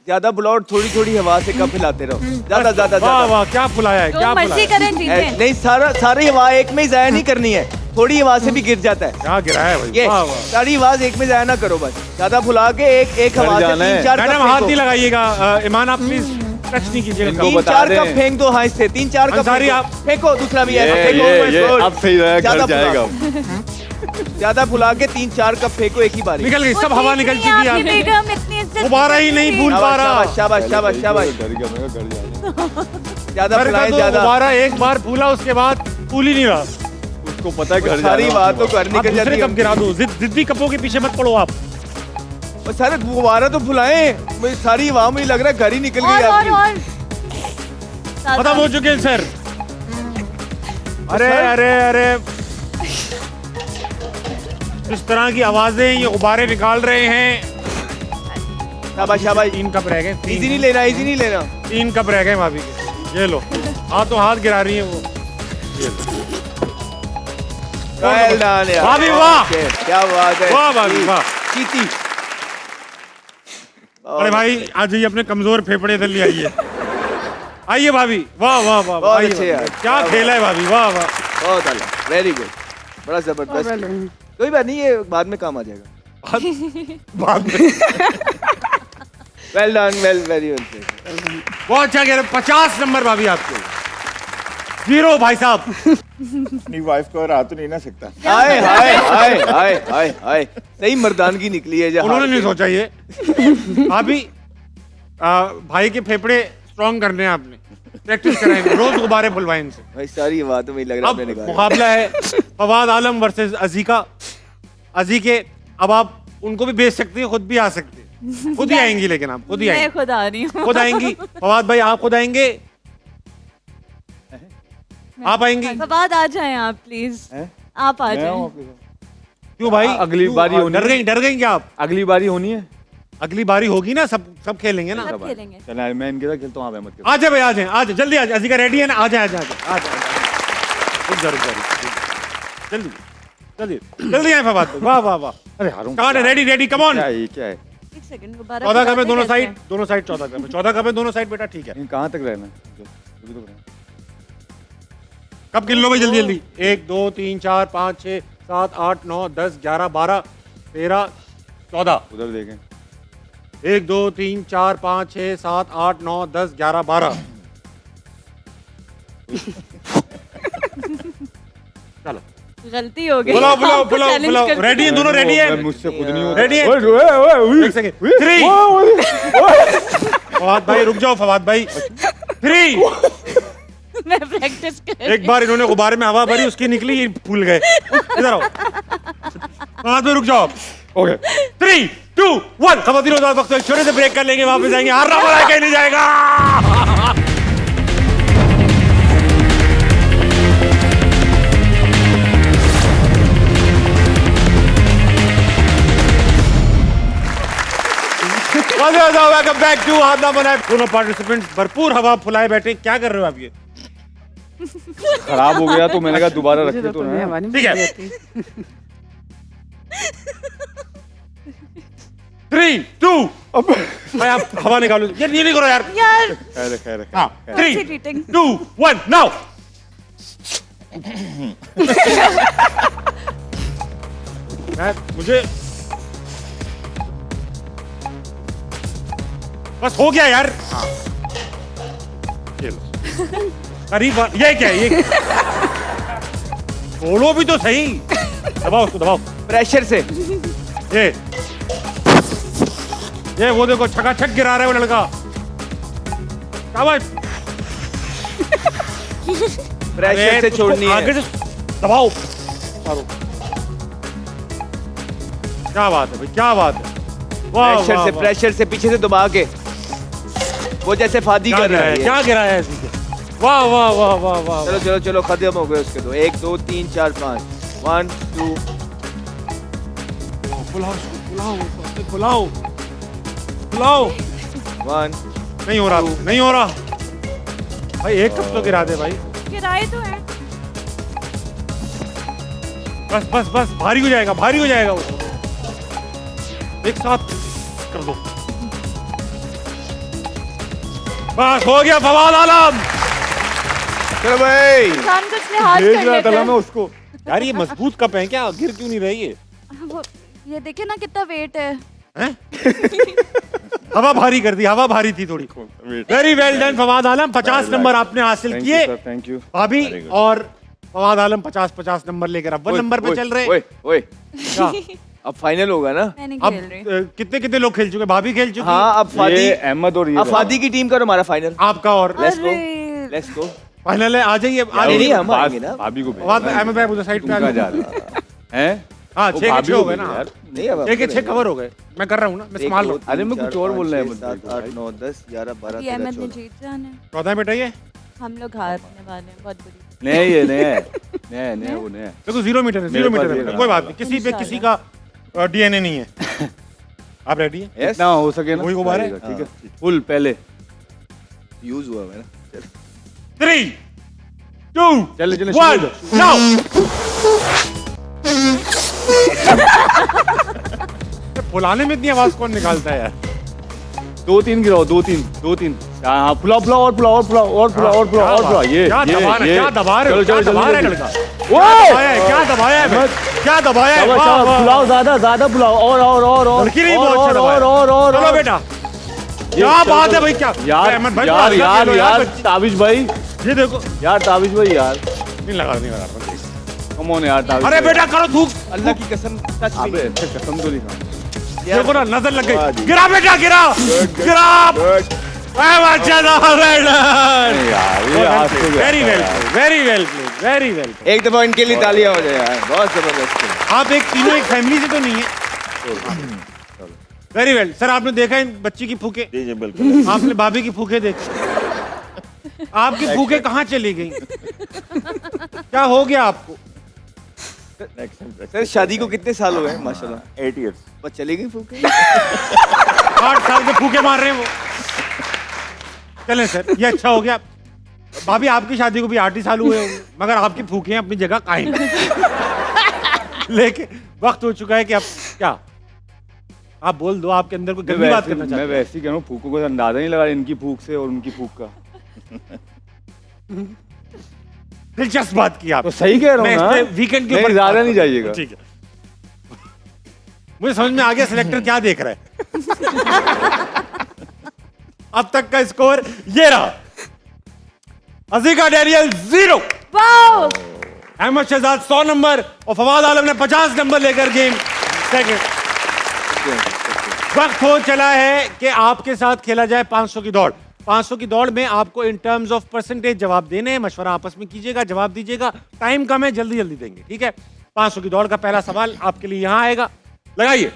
ज्यादा बुलाओ और थोड़ी थोड़ी हवा से कप हिलाते रहो। ज्यादा ज्यादा वाह ज्यादा। वाह, क्या फुलाया है, जो क्या मर्जी फुलाया है। करें जीतें। नहीं, सारी हवा एक में ही जाया नहीं करनी है, थोड़ी हवा से भी गिर जाता है। क्या गिराया है भाई, ये वाह वाह। सारी आवाज एक में जाया ना करो, बस ज्यादा फुला के एक हवा से जाना है। 3-4 कप मैडम हाथ फेंको। नहीं लगाइएगा। ईमान आप प्लीज टच नहीं कीजिएगा। इनको कप। बता 3-4 दें। कप फेंक दो। हाँ इससे 3-4 कप अंसारी फेंको। आप- फेंको, दूसरा भी ऐसा फेंको। ये Good. अब सही रहा, ज्यादा घर जाएगा। ज्यादा फुला के 3-4 कप फेंको एक ही बारी। निकल गई, सब वो हवा ठीक निकल नहीं, चुकी है आपकी आपकी। बेगम इतनी इज्जत गुब्बारा ही नहीं भूल पा रहा। शाबाश शाबाश शाबाश शाबाश। डर गया, मैं कहा घर जाएगा। ज्यादा सर का फुलाए, तो ज्यादा। गुब्बारा एक बार फूला, उसके बाद फूल ही नहीं रहा। उसको पता है घर सारी जाना। बात तो घर आप निकल दूसरे जाती कप है। गिरा दो, जिद्दी कपों के पीछे मत पड़ो आप। और सारे गुब्बारा तो फुलाए, मुझे सारी हवा में लग रहा है घर ही निकल गई और आपकी। खत्म हो चुके हैं सर। अरे अरे अरे, इस तरह की आवाजें ये गुब्बारे निकाल रहे हैं। शाबाश शाबाश। 3 कप रह गए। इजी नहीं लेना, इजी नहीं लेना। 3 कप रह गए भाभी के। ये लो, हाथों हाथ गिरा रही है वो। ये लो। Well done यार। भाभी वाह। Okay, क्या बात है। वाह भाभी वाह। जीती। अरे भाई आ जाइए, अपने कमजोर फेफड़े इधर ले आइए। आइए भाभी, वाह वाह वाह वाह। बहुत आइए अच्छे भाभी। यार। क्या खेला है भाभी, वाह वाह। बहुत अल्लाह, वेरी गुड, बड़ा जबरदस्त। कोई बात नहीं, ये बाद में काम आ जाएगा। बाद में वेल डन, वेरी वेल। बहुत अच्छा खेला। 50 नंबर भाभी आपके। 0 भाई साहब। अपनी वाइफ को हरा तो नहीं ना सकता। हाय हाय हाय हाय हाय हाय, सही मर्दानगी निकली है। उन्होंने नहीं सोचा ये। भाभी भाई के फेफड़े स्ट्रॉन्ग करने हैं आपने, प्रैक्टिस कराएंगे, रोज गुब्बारे फुलवाएं इनसे। भाई सारी बातों में लग रहा अब है आपने मुकाबला है फवाद आलम वर्सेस अजीका। अजीके, अब आप उनको भी बेच सकती है, खुद भी आ सकते हैं। खुद ही आएंगी, लेकिन आप खुद ही मैं आएंगी। खुद आ रही हूँ। खुद आएंगी। फवाद भाई आप खुद आएंगे? आप आएंगी? फवाद आ जाएं आप प्लीज। आप आ मैं हूँ जाएं। आपके साथ। क्यों भाई? अगली क्यों? बारी होनी डर गई क्या आप? अगली बारी होनी है। अगली बारी होगी ना, सब खेलेंगे ना। सब खेलेंगे। चल मैं इनके साथ खेलता हूँ, आप अहमद के साथ। आ जाए भाई, आ जाए, आ जाए जल्दी, आ जाए। अजीका रेडी है ना? आ जाए, आ जाए, आ जाए। रुक जा, रुक जा, जल्दी जल्दी जल्दी आए फवाद भाई। वाह वाह वाह। अरे हारूं। कहाँ है? Ready ready, come on. क्या है ये, क्या है? एक सेकंड, दोबारा 14 कप है बताते दोनों कैसे साइड, हैं? दोनों साइड 14 कप है, 14 कप है दोनों साइड बेटा, ठीक है। इन कहाँ तक रहना है? अभी तो रहना। कब गिन लो भाई जल्दी जल्दी। 1 2 3 4 5 6 7 8 9 10 11 12 13 14। उधर देखें। 1 2 3 4 5 6 7 8 9 10 11 12। चलो गलती हो गई। बुलाओ बुलाओ आपको बुलाओ challenge बुलाओ। करते रेडी है हैं। दोनों? रेडी है? मैं मुझसे खुद नहीं होता। रेडी है? ओए, एक सेकंड। 3 फवाद भाई रुक जाओ, फवाद भाई 3। मैं प्रैक्टिस कर एक बार इन्होंने गुब्बारे में हवा भरी, उसकी निकली, ये फूल गए। इधर आओ फवाद भाई, रुक जाओ। ओके 3 2 1। खवातीन और वक्त एक छोटे से ब्रेक कर लेंगे, वापस आएंगे। हारना वाला कहीं नहीं जाएगा। वेलकम बैक टू हारना बनाए। दोनों पार्टिसिपेंट्स भरपूर हवा फुलाए बैठे। क्या कर रहे हो आप? ये खराब हो गया तो मैंने कहा दोबारा मुझे रखे तो नहीं ना। हमारी ठीक है। मर्जी होती। 3 2 भाई आप हवा निकालो यार, ये नहीं करो यार। यार खैर खैर हाँ 3 अच्छी cheating। 2 1 नाउ। मुझे बस हो गया यार। हाँ ये लो करीब। ये क्या है? ये बोलो भी तो सही। दबाओ उसको, दबाओ। प्रेशर से। ये वो देखो छकाछक गिरा रहा है वो लड़का। शाबाश। प्रेशर से छोड़नी आगे है। से दबाओ। मारो। क्या बात है भाई, क्या बात है। वाह प्रेशर वाह से, वाह। प्रेशर से पीछे से दबा के, वो जैसे फादी क्या कर रहा गिराया है है? ये। क्या गिराया है इसने? वाह वाह वाह वाह वाह। चलो चलो चलो, खत्म हो गए उसके दो। 1 2 3 4 5 1 2। बुलाओ उसको, बुलाओ उसको, बुलाओ बुलाओ। 1 नहीं हो रहा, नहीं हो रहा भाई। एक कप तो गिरा दे भाई। किराए तो है। बस बस बस, भारी हो जाएगा, भारी हो जाएगा वो। एक साथ कर दो। बस हो गया फवाद आलम। चलो भाई। इंसान कुछ लिहाज भेज कर रहा तो लेते था ना हैं। मैं उसको। यार ये मजबूत कप है क्या? गिर क्यों नहीं रही है? वो ये देखिए ना कितना वेट है। हैं? हवा भारी कर दी, हवा भारी थी थोड़ी। वेरी वेल डन फवाद आलम। 50 नंबर आपने हासिल थैंक यू किए। Sir, thank you. भाभी और फवाद आलम 50-50 नंबर लेकर अव्वल नंबर पे चल रहे। ओए ओए, क्या? अब फाइनल होगा ना? मैं नहीं अब खेल रही। कितने कितने लोग खेल चुके? भाभी खेल चुकी। हाँ, अब फादी, ये अहमद और ये अब फादी की टीम का हमारा फाइनल। आपका और Let's go. अरे लेट्स गो। फाइनल है। आ जाइए, आ नहीं, जाइए। हम बात आएंगे ना। भाभी को भेज। फवाद अहमद भाई उधर साइड पे आ तुम कहाँ जा जाओ। रहे हैं? हाँ वो 6 भाभी हो को गए भेजो ना। यार। नहीं, अब 6 के 6 कवर हो गए। मैं कर रहा हूँ ना, मैं संभाल रहा हूँ। अरे मैं कुछ और बोल रहा है मुझे। 7 8 9 10 11 12 ये 13 अहमद ने 14। जीत जाना है। 14 बेटा ये हम लोग हारने वाले हैं बहुत बुरी। नया ये नया है, नया है, नया है, वो नया है। देखो 0 मीटर है, मेरे 0 पास मीटर भी है। है। कोई बात नहीं, किसी पे किसी का डीएनए नहीं है। आप रेडी हैं? Yes? ना हो सके ना वही गुब्बारे? आएगा, ठीक है फुल पहले। यूज हुआ है ना। 3 2 चले, चले, 1 शुरू नाउ। फुलाने में इतनी आवाज कौन निकालता है यार? 2-3 गिराओ, 2-3 हाँ, फुलाओ फुलाओ और फुलाओ और फुलाओ और फुलाओ और फुलाओ और फुलाओ। ये क्या दबा रहे, ये क्या दबा रहे हो? चलो, क्या चलो, दबा रहे जल्दी, लड़का? जल्दी। क्या ओए! दबाया है? क्या दबाया है? क्या दबाया है? शाबाश, वाह, शाबाश, वाह, फुलाओ वाह। ज्यादा फुलाओ और लड़की नहीं और बहुत अच्छा और दबाया। और चलो बेटा, क्या चलो, बात है चलो। भाई? क्या यार अहमद भाई, यार थोड़ा यार खेलो यार बच्ची। ताबिश भाई, ये देखो, यार ताबिश भाई यार, नहीं लगा, नहीं लगा। कम ऑन यार ताबिश अरे भाई। बेटा करो, थूक। अल्लाह की कसम, टच मी। अबे ऐसे कसम तो नहीं खा। देखो ना, नजर लग वाह गई। जी। गिरा बेटा, गिरा गिरा। Very well, very well, very well. एक दफा इनके लिए तालियां हो जाए यार, बहुत जबरदस्त है। आप एक तीनों एक फैमिली से तो नहीं है? Very well sir. आपने देखा इन बच्ची की फूके? जी जी बिल्कुल। आपने भाभी की फूके देखी? आपकी फूके कहाँ चली गई? क्या हो गया आपको? सर शादी को कितने साल हुए हैं? माशाल्लाह 8 years। बस चली गई फूक। 60 साल के फूके मार रहे हैं वो। चलें सर, ये अच्छा हो गया। भाभी आपकी शादी को भी 8 ही साल हुए होंगे, मगर आपकी फूके अपनी जगह कायम। लेकिन वक्त हो चुका है कि अब क्या आप बोल दो, आपके अंदर कोई गंदी बात करना मैं चाहते वैसे ही कह रहा हूँ, फूकों को अंदाजा नहीं लगा इनकी फूक से और उनकी फूक का। हैं? दिलचस्प बात की आप। तो सही कह रहा मैं हूँ इस पे ना, वीकेंड के नहीं, ऊपर ज्यादा बात नहीं करूंगा। जाइएगा। ठीक है, मुझे समझ में आ गया सिलेक्टर क्या देख रहा है। अब तक का स्कोर ये रहा, अजीका डेरियल 0, वाओ अहमद शहजाद 100 नंबर और फवाद आलम ने 50 नंबर लेकर गेम सेकंड। वक्त हो चला है कि आपके साथ खेला जाए 500 की दौड़। 500 की दौड़ में आपको इन टर्म्स ऑफ परसेंटेज जवाब देने हैं, मशवरा आपस में कीजिएगा, जवाब दीजिएगा, टाइम कम है, जल्दी जल्दी देंगे, ठीक है। 500 की दौड़ का पहला सवाल आपके लिए यहां आएगा, लगाइए।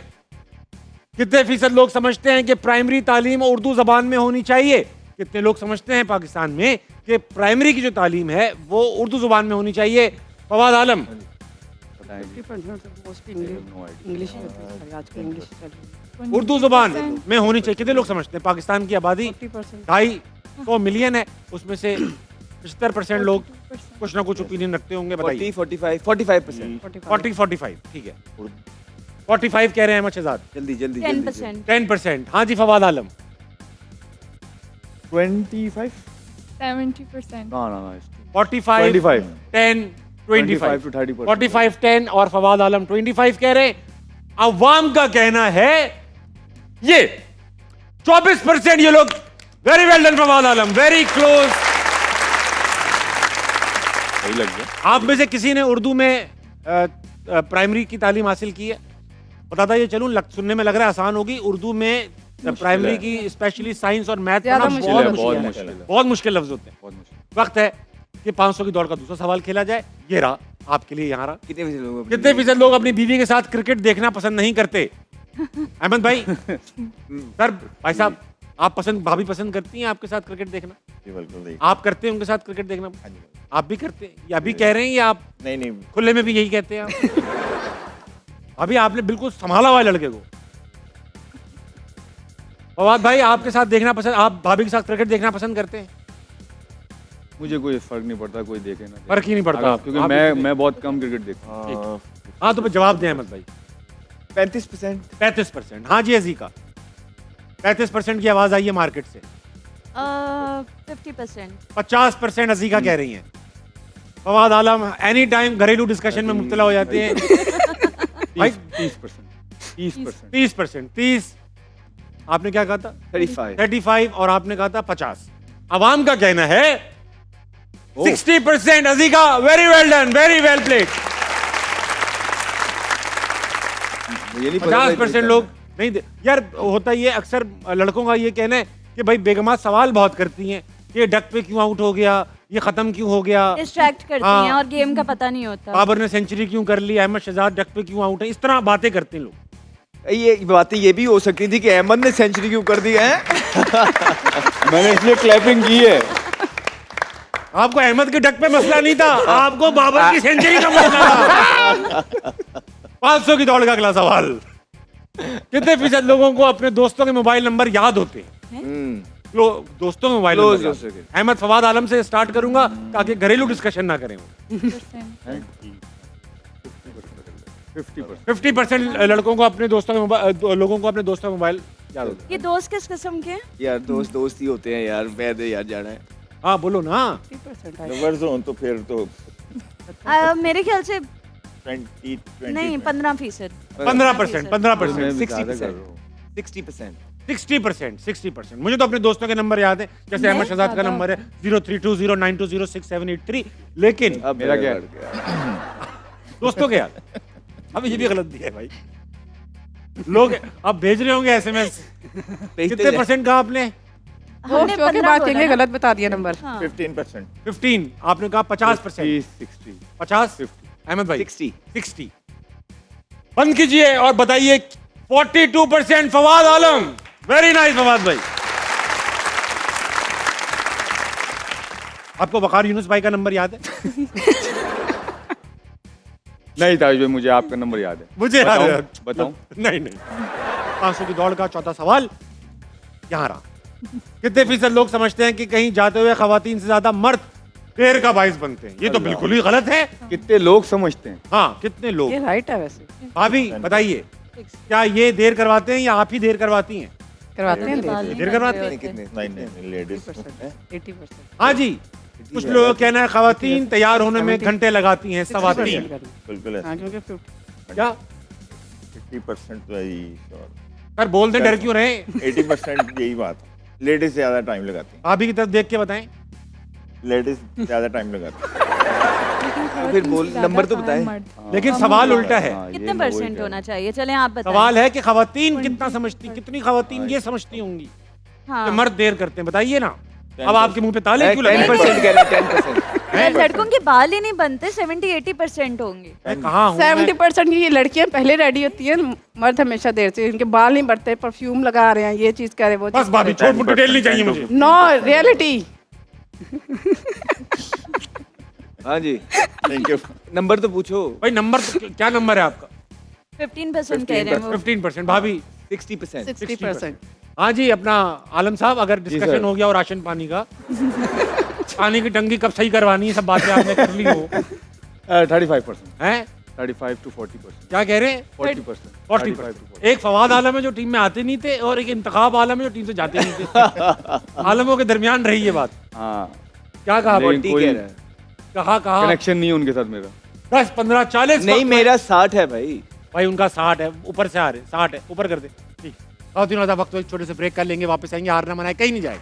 कितने फीसद लोग समझते हैं कि प्राइमरी तालीम उर्दू जबान में होनी चाहिए? कितने लोग समझते हैं पाकिस्तान में कि प्राइमरी की जो तालीम है वो उर्दू जुबान में होनी चाहिए? फवाद आलम। बताएं जी। 50% मोस्टली इंग्लिश ही होती है, आजकल इंग्लिश चल रही है। उर्दू जुबान में होनी चाहिए, कितने लोग समझते हैं? पाकिस्तान की आबादी 40%। 250 मिलियन है, उसमें से 75% लोग कुछ ना कुछ ओपिनियन रखते होंगे, बताइए। 45%। 45, ठीक है। 45 कह रहे हैं अहमद शहजाद। जल्दी जल्दी 10%। 10%, हाँ जी फवाद आलम। 25? 70%. ना 45, 25. 10, 25, 25 to 30%. 45, 10 और फवाद आलम 25 कह रहे हैं। अवाम का कहना है ये 24%। ये लोग, वेरी वेल डन फवाद आलम, वेरी क्लोज। सही लग गया। आप में से किसी ने उर्दू में प्राइमरी की तालीम हासिल की है? बताता ये चलूं, सुनने में लग रहा है आसान होगी। उर्दू में प्राइमरी की स्पेशली साइंस और मैथ ज्यादा पढ़ना मुश्किल बहुत है, मुश्किल बहुत है, मुश्किल है। बहुत मुश्किल लफ्ज होते हैं। बहुत मुश्किल। वक्त है कि 500 की दौड़ का दूसरा सवाल खेला जाए। ये रहा आपके लिए, यहाँ रहा। कितने फीसद लोग कितने फीसद लोग अपनी बीवी के साथ क्रिकेट देखना पसंद नहीं करते? अहमद भाई। सर भाई साहब, आप पसंद, भाभी पसंद करती हैं आपके साथ क्रिकेट देखना? जी बिल्कुल नहीं। आप करते हैं उनके साथ क्रिकेट देखना? हाँ जी। आप भी करते हैं या अभी कह रहे हैं या आप नहीं नहीं, खुले में भी यही कहते हैं आप? अभी आपने बिल्कुल संभाला हुआ है लड़के को। फवाद भाई, आपके साथ देखना पसंद, आप भाभी के साथ क्रिकेट देखना पसंद करते हैं? मुझे कोई फर्क नहीं पड़ता, कोई देखे ना देखे। फर्क ही नहीं पड़ता अगर- क्योंकि आप मैं बहुत कम क्रिकेट देखता हूँ। हाँ, तो फिर जवाब दें अहमद भाई। 35%। 35%, हाँ जी अजीका। 35% की आवाज आई है मार्केट से। 50%। 50% अजीका कह रही हैं। फवाद आलम एनी टाइम घरेलू डिस्कशन में मुब्तला हो जाते हैं। भाई 30%। 30%। 30%, 30। आपने क्या कहा था? 35। 35 और आपने कहा था 50। अवाम का कहना है 60%। अजीका, very well done, very well played. मुझे नहीं पता था 50% लोग नहीं यार, होता ये अक्सर लड़कों का ये कहना है कि भाई बेगमा सवाल बहुत करती हैं, ये डक पे क्यों आउट हो गया, ये खत्म क्यों हो गया, डिस्ट्रैक्ट करती हाँ। हैं और गेम का पता नहीं होता। बाबर ने सेंचुरी क्यों कर ली, अहमद शहजाद डक पे क्यों आउट है, इस तरह बातें करते हैं लोग। ये बातें ये भी हो सकती थी कि अहमद ने सेंचुरी क्यों कर दी है। मैंने इसलिए क्लैपिंग की है। आपको अहमद के डक पे मसला नहीं था, आपको बाबर की सेंचुरी का मसला था। 500 की दौड़ का अगला सवाल। कितने फीसद लोगों को अपने दोस्तों के मोबाइल नंबर याद होते हैं? दोस्तों के मोबाइल Close नंबर याद। दोस्तों के। अहमद फवाद आलम से स्टार्ट करूंगा ताकि घरेलू डिस्कशन ना करें। 50%। 50% लड़कों को अपने दोस्तों के मोबाइल, लोगों को अपने दोस्तों के मोबाइल याद होते हैं। ये दोस्त किस किस्म के हैं? यार दोस्त दोस्त ही होते हैं यार, मैं तो यार जाना है। हाँ बोलो ना। 50% रिवर्स जोन तो फिर तो मेरे ख्याल से 20 नहीं, 15%। 15%, 15%, मैं भी ज्यादा 60%। कर रहा हूँ। 60%। 60%, 60%। मुझे तो अपने दोस्तों के नंबर याद है, जैसे अहमद शहजाद का नंबर है 032092067783। लेकिन अब मेरा क्या? बढ़ गया। दोस्तों के याद, अब ये भी गलत दिया है भाई। लोग अब भेज रहे होंगे एसएमएस। कितने परसेंट कहा आपने? हमने शो के 15 बाद बोला कहेंगे ना। गलत बता दिया नंबर। हाँ। 15%। 15। आपने कहा 50%। 60। 50। अहमद भाई 60। 60। बंद कीजिए और बताइए 42% फवाद आलम। वेरी नाइस फवाद भाई। आपको वकार यूनुस भाई का नंबर याद है? नहीं ताज भाई, मुझे आपका नंबर याद है। मुझे याद है। बताऊं? नहीं नहीं। 500 की दौड़ का चौथा सवाल, यहाँ रहा। कितने फीसद लोग समझते हैं कि कहीं जाते हुए खवातीन से ज्यादा मर्द देर का बाइस बनते हैं? ये तो बिल्कुल ही गलत है। कितने लोग समझते हैं? हाँ, कितने लोग? ये राइट है वैसे। भाभी बताइए, क्या ये देर करवाते हैं या आप ही देर करवाती हैं? करवाते हैं देर करवाते हैं? कितने नहीं लेडीज 80%। हाँ जी, कुछ लोगों का कहना है खवातीन तैयार होने में घंटे लगाती हैं, सवातीन। बिल्कुल हाँ, क्योंकि 50 क्या 50% तो यही श्योर, सर बोल दें, डर क्यों रहे? 80% यही बात है। लेडीज ज्यादा टाइम लगाती भाभी की तरफ देख के बताएं। हैं, लेडीज ज्यादा टाइम लगाती हैं। फिर बोल नंबर तो बताएं। लेकिन सवाल उल्टा है। हाँ, ये कितने मैं वही परसेंट कह होना चाहिए? चलें आप बताएं। सवाल है कि खवातीन कितना समझती, कितनी खवातीन ये समझती होंगी हाँ। कि मर्द देर करते हैं? बताइए ना। अब आपके मुंह पे ताले क्यों लगे? 10% कह रहे हैं, 10%। लड़कों के बाल ही नहीं बनते, 70-80% होंगे। मैं कहाँ हूँ? 70% की ये लड़कियां पहले रेडी होती हैं, मर्द हमेशा देर से। इनके बाल नहीं बढ़ते, परफ्यूम लगा रहे हैं, ये चीज कर रहे हैं, वो बस भाभी, छोट मोट डिटेल नहीं चाहिए मुझे। No reality. हाँ जी, थैंक यू। नंबर तो पूछो। भाई नंबर क्या नंबर है आपका? 15% कह रहे हैं वो। 15%। भाभी 60%। 60%। हाँ जी, अपना आलम साहब, अगर डिस्कशन हो गया और राशन पानी का, पानी की टंकी कब सही करवानी है, सब बातें आपने कर ली हो 35%, हैं? 35 to 40%, क्या कह रहे हैं? 40%, 40%। एक फवाद आलम है जो टीम में आते नहीं थे, और एक इंतखाब आलम है जो टीम से जाते नहीं थे। आलमों के दरमियान रही ये बात। हाँ, क्या कहा? लेकिन 40 कोई कह रहा है। कहा कनेक्शन नहीं है उनके साथ मेरा। 10, 15, 40? नहीं, मेरा 60 है भाई। भाई उनका 60 है, ऊपर से आ रहे 60 है, ऊपर कर दे। ठीक, और तीनों आधा वक्त, एक छोटे से ब्रेक कर लेंगे, वापस आएंगे। हारना मनाए कहीं नहीं जाएगा।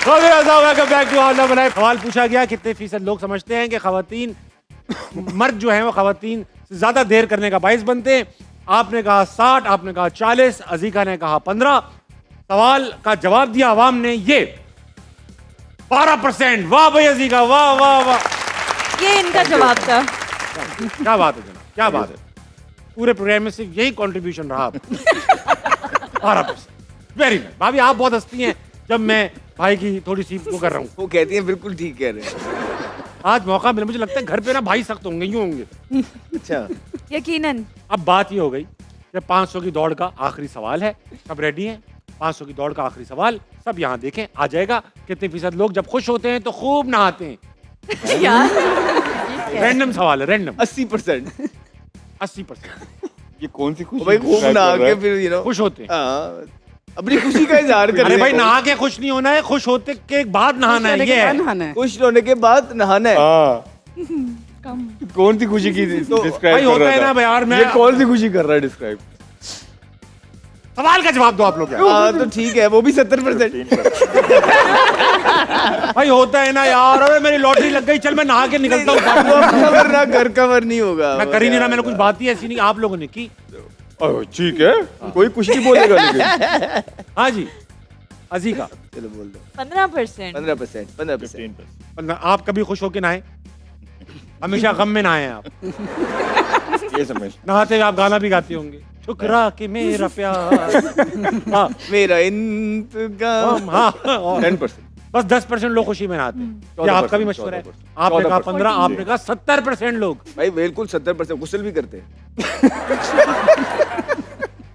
वेलकम बैक टू हारना मनाए। सवाल पूछा गया, कितने फीसद लोग समझते हैं कि खवातीन मर्द जो हैं वो खवातीन से ज्यादा देर करने का बाइस बनते हैं? आपने कहा 60, आपने कहा 40, अजीका ने कहा 15। सवाल का जवाब दिया आवाम ने ये 12%। वाह भाई अजीका, वाह वाह वाह। ये इनका जवाब था। क्या बात है जनाब, क्या बात है। पूरे प्रोग्राम में सिर्फ यही कंट्रीब्यूशन रहा। 12%। Very nice. भाभी आप बहुत हंसती हैं जब मैं भाई की थोड़ी सी वो कर रहा हूँ। वो कहती है बिल्कुल ठीक कह रहे हैं। आज मौका मिला, मुझे लगता है घर पे ना भाई सख्त होंगे, यूं होंगे। अच्छा, यकीनन। अब बात ये हो गई कि 500 की दौड़ का आखिरी सवाल है। सब रेडी हैं? 500 की दौड़ का आखिरी सवाल, सब यहाँ देखें, आ जाएगा। कितने फीसद लोग जब खुश होते हैं तो खूब नहाते हैं? यार रैंडम सवाल है, रैंडम। 80%। 80%। ये कौन सी खुशी भाई खूब describe नहा कर रहा के है? फिर खुश होते हैं। हाँ, अपनी खुशी का इजहार कर अरे रहे भाई हैं। नहा के खुश नहीं होना है, खुश होते के बाद नहाना है, ये है। नहाना है। खुश होने के बाद नहाना है। हाँ, कौन सी खुशी की डिस्क्राइब भाई कर होता रहा है ना था? भाई यार, मैं ये कौन सी खुशी कर रहा है डिस्क्राइब? सवाल का जवाब दो आप लोग यार। हाँ तो ठीक है, वो भी 70%। भाई होता है ना यार, अरे मेरी लॉटरी लग गई, चल मैं नहा के निकलता हूँ। कवर ना घर कवर नहीं होगा। मैं कर ही नहीं रहा, मैंने कुछ बात ही ऐसी नहीं आप लोगों ने की। ठीक है, कोई कुछ नहीं बोलेगा लेकिन। हाँ जी, अजीका। चलो बोल दो। 15%। 15%। 15%। 15%। आप कभी खुश होके नहाए? हमेशा गम में नहाए हैं आप? ये समझ। नहाते हुए आप गाना भी गाते होंगे, ठुकरा के मेरा प्यार। हाँ, मेरा इंतजाम। हाँ, और 10%। बस 10% लोग खुशी में नहाते हैं। ये आपका भी मशवरा है? 14%, आपने कहा 14%, 15, आपने कहा 70% लोग। भाई बिल्कुल 70%। गुस्ल भी करते हैं।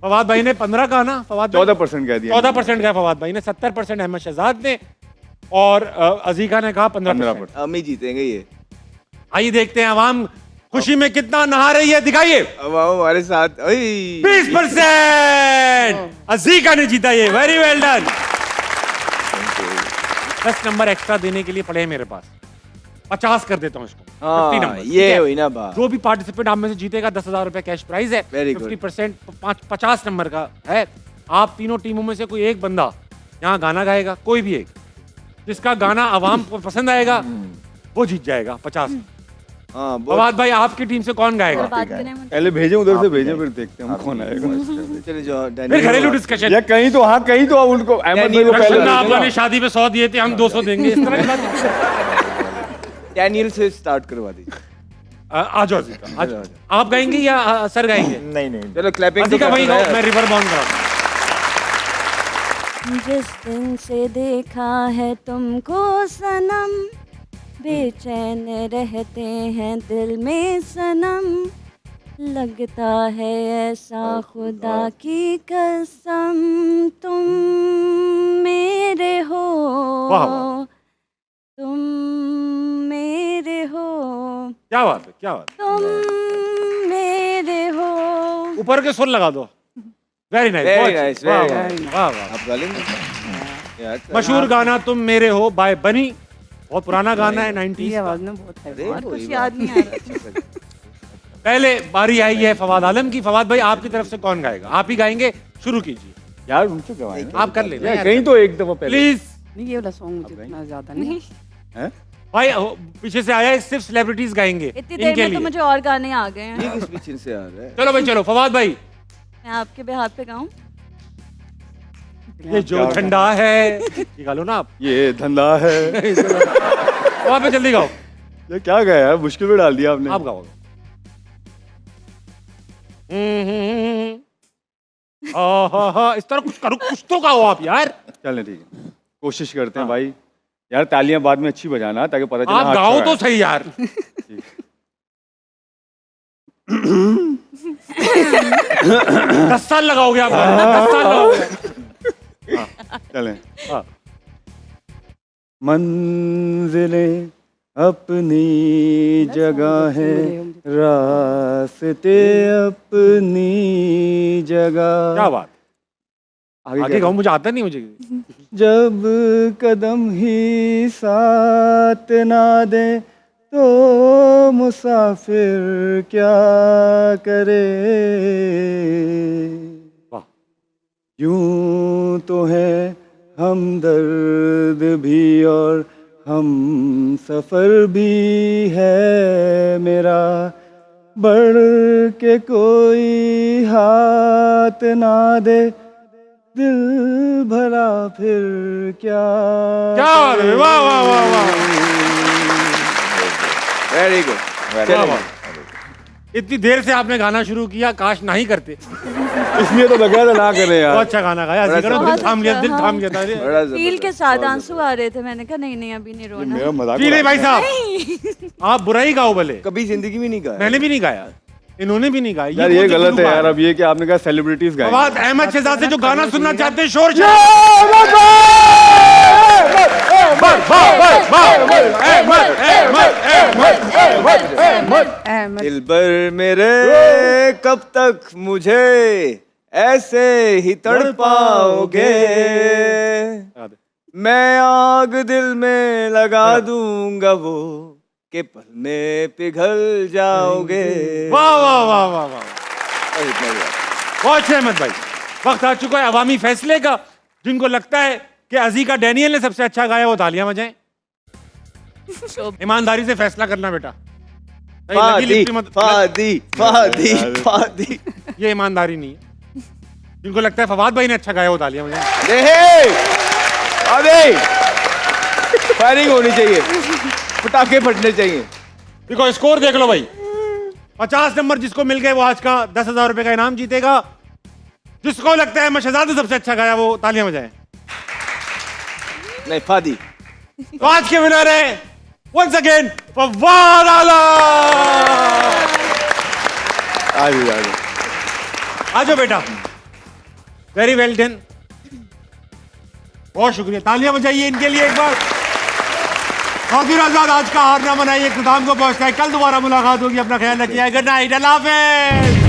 फवाद भाई ने 15 कहा ना? फवाद 14% कह दिया। 14% कहा फवाद भाई ने, 70% अहमद शहजाद ने, और अजीका ने कहा 15%। हम ही जीतेंगे ये। आइए देखते हैं अवाम खुशी में कितना नहा रही है, दिखाइए। अब आओ हमारे साथ। ओए 20%। अजीका ने जीता ये, very well done. 10 number extra देने के लिए पड़े हैं मेरे पास, 50 कर देता हूँ इसको। 50 हाँ, नंबर, ठीक ये है? हुई ना बात। जो भी पार्टिसिपेंट आप में से जीतेगा 10,000 रुपए कैश प्राइज है। Very good. 50% 50 नंबर का है। आप तीनों टीमों में से कोई एक बंदा यहाँ गाना गाएगा, कोई भी एक, जिसका गाना आवाम को पसंद आएगा वो जीत जाएगा 50। हाँ फवाद भाई आपकी टीम से कौन गाएगा? बात करें मुझे। पहले भेजे उधर से भेजे, फिर देखते हैं हम कौन आएगा। चले जाओ। फिर घरेलू डिस्कशन। या कहीं तो, हाँ कहीं तो उनको अहमद भाई को पहले रक्षण आप भेजना। ने शादी में 100 दिए थे, हम 200 देंगे, इस तरह की बात। डैनियल से स्टार्ट करवा दीजिए। आ जाओ अजीका, आ जाओ। आप गाएंगे या सर गाएंगे? नहीं नहीं, चलो क्लैपिंग अजीका भाई गाओ, मैं रिवर बाउंड कराऊंगा। जिस दिन से देखा है तुमको सनम, बेचैन रहते हैं दिल में सनम, लगता है ऐसा खुदा की कसम, तुम मेरे हो, वाह, वाह। तुम मेरे हो, क्या बात है, क्या बात है। तुम मेरे हो। ऊपर के सुर लगा दो। Very nice, Very nice, very nice. वाह वाह। आप गा लेंगे यार, मशहूर गाना तुम मेरे हो बाय बनी, बहुत पुराना गाना है 90s ये का। आवाज में बहुत है। अरे और कोई कुछ बात याद नहीं आ रहा। पहले बारी आई है फवाद आलम की। फवाद भाई आपकी तरफ से कौन गाएगा? आप ही गाएंगे, शुरू कीजिए। यार उनसे गवाएं आप कर लेना यार, कहीं तो एक दफा पहले प्लीज। नहीं ये वाला सॉन्ग मुझे इतना ज्यादा नहीं हैं? भाई पीछे से आया है, सिर्फ सेलिब्रिटीज गाएंगे इतनी देर इनके में तो लिए। मुझे और गाने आ गए हैं। ये किस पीछे से आ रहा है? चलो भाई चलो, फवाद भाई मैं आपके बिहार पे गाऊं? ये जो झंडा है, ये गा लो ना आप। ये धंधा है। वहाँ पे जल्दी गाओ। ये क्या गया यार, मुश्किल में डाल दिया आपने। आप गाओ। इस तरह कुछ करो, कुछ तो गाओ आप यार। चलें ठीक है, कोशिश करते हैं भाई। यार तालियां बाद में अच्छी बजाना ताकि पता चले आप हाँ, गाओ अच्छा तो गाया। सही यार। दस साल लगाओगे आप, 10 साल लगाओगे। चलें। हाँ। मंजिलें अपनी जगह है, रास्ते अपनी जगह। क्या बात, आगे आगे गाओ, मुझे आता नहीं मुझे। जब कदम ही साथ ना दे तो मुसाफिर क्या करे। वाह। यूं तो है हमदर्द भी और हम सफर भी है मेरा, बढ़ के कोई हाथ ना दे, दिल भरा फिर क्या क्या बात है, वाह वाह वाह वाह। वेरी गुड, क्या बात। इतनी देर से आपने गाना शुरू किया, काश नहीं करते। इसलिए तो लगा था ना करें यार। बहुत अच्छा गाना गाया, ऐसे करो, दिल थाम लिया, दिल थाम लिया था। बड़ा फील के साथ आंसू आ रहे थे, मैंने कहा नहीं नहीं अभी नहीं रोना। मेरा मजाक जी नहीं उड़ा भाई साहब, आप बुरा ही गाओ भले। कभी जिंदगी में नहीं गाया। मैंने भी नहीं गाया, इन्होंने भी नहीं गाया। यार ये कौन सी गलत है गुरु यार। गा अब ये कि आपने कहा सेलिब्रिटीज गाए। फवाद अहमद शहजाद से जो गाना सुनना चाहते हैं, शोर दिलबर मेरे कब तक मुझे ऐसे ही तड़पाओगे, मैं आग दिल में लगा दूंगा वो के पल में पिघल जाओगे। वाह वाह वाह वाह वाह। और इतना ही है। बहुत अच्छे अहमद भाई, वक्त आ चुका है अवामी फैसले का। जिनको लगता है कि अजीका डैनियल ने सबसे अच्छा गाया, वो तालियां बजाएं। ईमानदारी से फैसला करना बेटा। नहीं, लगी फादी लिपटी मत- फादी फादी फादी। ये ईमानदारी नहीं है। जिनको लगता है फवाद भाई ने अच्छा गाया, वो तालियां बजाएं। देहे अबे फायरिंग होनी चाहिए, पटाखे फटने चाहिए। देखो स्कोर देख लो भाई। 50 नंबर जिसको मिल गए वो आज का 10,000 रुपए का इनाम जीतेगा। जिसको लगता है मैं शहजाद ने सबसे अच्छा गाया, वो तालियां बजाएं। नहीं फादी। तो आज के विनर है वंस अगेन फवाद आलम। आ जाओ बेटा, वेरी वेल डन, बहुत शुक्रिया। तालियां बजाइए इनके लिए एक बार। खातिर आजाद आज का हार ना मनाइए, इख्तिताम को पहुंचता है। कल दोबारा मुलाकात होगी, अपना ख्याल रखिए। गुड नाइट, अल्लाह हाफिज।